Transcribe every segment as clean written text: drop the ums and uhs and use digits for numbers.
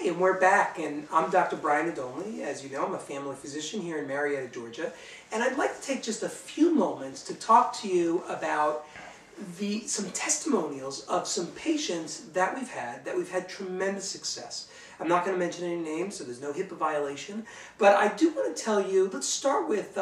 Hey, and we're back, and I'm Dr. Brian Adonli. As you know, I'm a family physician here in Marietta, Georgia, and I'd like to take just a few moments to talk to you about some testimonials of some patients that we've had tremendous success. I'm not going to mention any names, so there's no HIPAA violation, but I do want to tell you, let's start with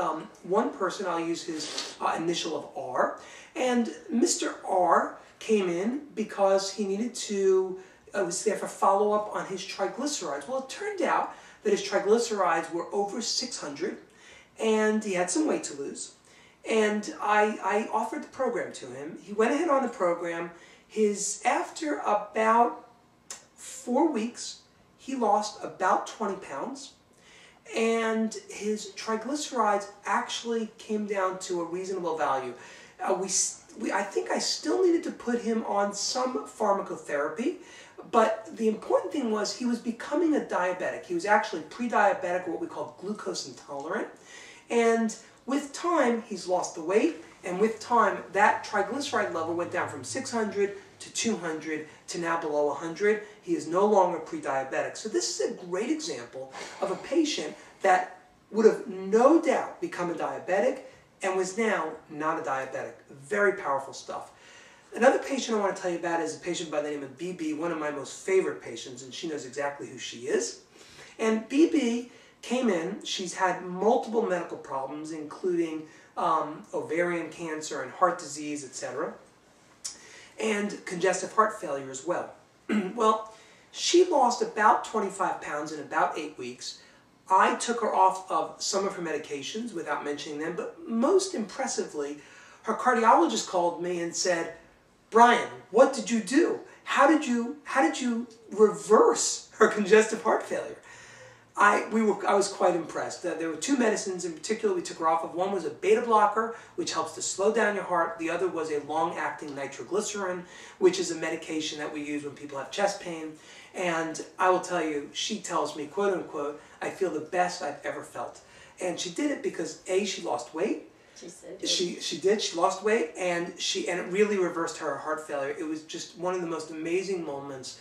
one person. I'll use his initial of R, and Mr. R came in because he needed to was there for follow-up on his triglycerides. Well, it turned out that his triglycerides were over 600, and he had some weight to lose. And I offered the program to him. He went ahead on the program. After about 4 weeks, he lost about 20 pounds, and his triglycerides actually came down to a reasonable value. I think I still needed to put him on some pharmacotherapy, but the important thing was he was becoming a diabetic. He was actually pre-diabetic, or what we call glucose intolerant. And with time, he's lost the weight, and with time, that triglyceride level went down from 600 to 200 to now below 100. He is no longer pre-diabetic. So this is a great example of a patient that would have no doubt become a diabetic and was now not a diabetic. Very powerful stuff. Another patient I want to tell you about is a patient by the name of BB, one of my most favorite patients, and she knows exactly who she is. And BB came in. She's had multiple medical problems, including ovarian cancer and heart disease, etc., and congestive heart failure as well. Well, she lost about 25 pounds in about 8 weeks. I took her off of some of her medications without mentioning them, but most impressively, her cardiologist called me and said, "Brian, what did you do? How did you reverse her congestive heart failure?" I was quite impressed. There were two medicines in particular we took her off of. One was a beta blocker, which helps to slow down your heart. The other was a long-acting nitroglycerin, which is a medication that we use when people have chest pain. And I will tell you, she tells me, quote unquote, "I feel the best I've ever felt." And she did it because A, she lost weight. She did. She lost weight, and it really reversed her heart failure. It was just one of the most amazing moments,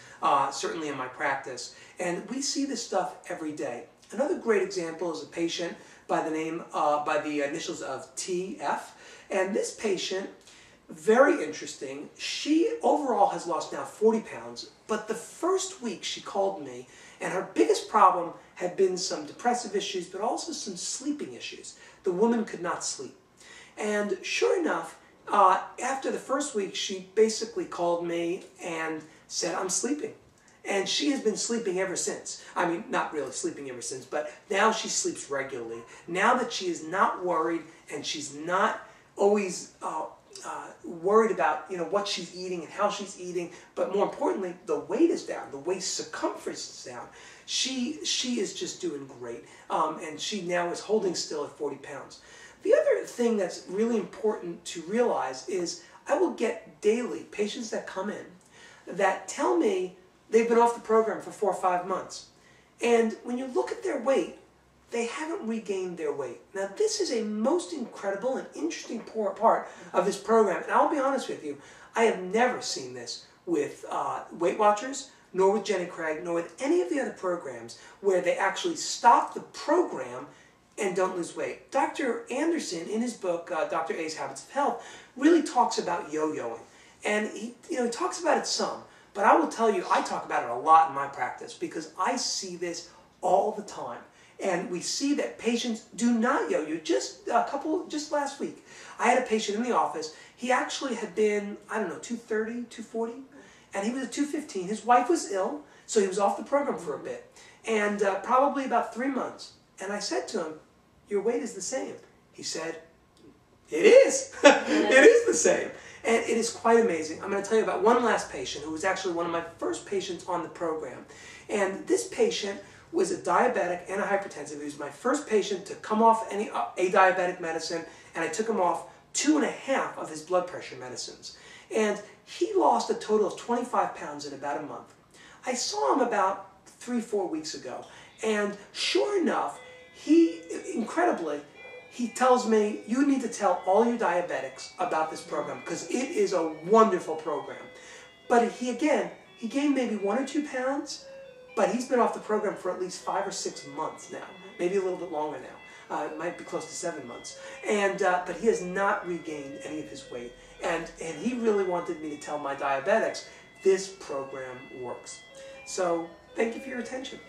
certainly in my practice. And we see this stuff every day. Another great example is a patient by the initials of TF, and this patient, very interesting. She overall has lost now 40 pounds, but the first week she called me, and her biggest problem had been some depressive issues, but also some sleeping issues. The woman could not sleep. And sure enough, after the first week, she basically called me and said, "I'm sleeping." And she has been sleeping ever since. I mean, not really sleeping ever since, but now she sleeps regularly. Now that she is not worried, and she's not always worried about what she's eating and how she's eating, but more importantly, the weight is down, the waist circumference is down. She is just doing great, and she now is holding still at 40 pounds. The other thing that's really important to realize is I will get daily patients that come in that tell me they've been off the program for 4 or 5 months. And when you look at their weight, they haven't regained their weight. Now, this is a most incredible and interesting part of this program. And I'll be honest with you, I have never seen this with Weight Watchers, nor with Jenny Craig, nor with any of the other programs where they actually stop the program and don't lose weight. Dr. Anderson, in his book, Dr. A's Habits of Health, really talks about yo-yoing. And he talks about it some, but I will tell you, I talk about it a lot in my practice because I see this all the time. And we see that patients do not yo-yo. Just last week, I had a patient in the office. He actually had been, 230, 240, and he was at 215. His wife was ill, so he was off the program for a bit, and probably about 3 months. And I said to him, "Your weight is the same." He said, "It is." It is the same. And it is quite amazing. I'm going to tell you about one last patient who was actually one of my first patients on the program. And this patient was a diabetic and a hypertensive. He was my first patient to come off any diabetic medicine, and I took him off 2.5 of his blood pressure medicines. And he lost a total of 25 pounds in about a month. I saw him about 3 or 4 weeks ago, and sure enough, incredibly, he tells me, "You need to tell all your diabetics about this program because it is a wonderful program." But he gained maybe 1 or 2 pounds, but he's been off the program for at least 5 or 6 months now, maybe a little bit longer now. It might be close to 7 months. And but he has not regained any of his weight. And he really wanted me to tell my diabetics, this program works. So thank you for your attention.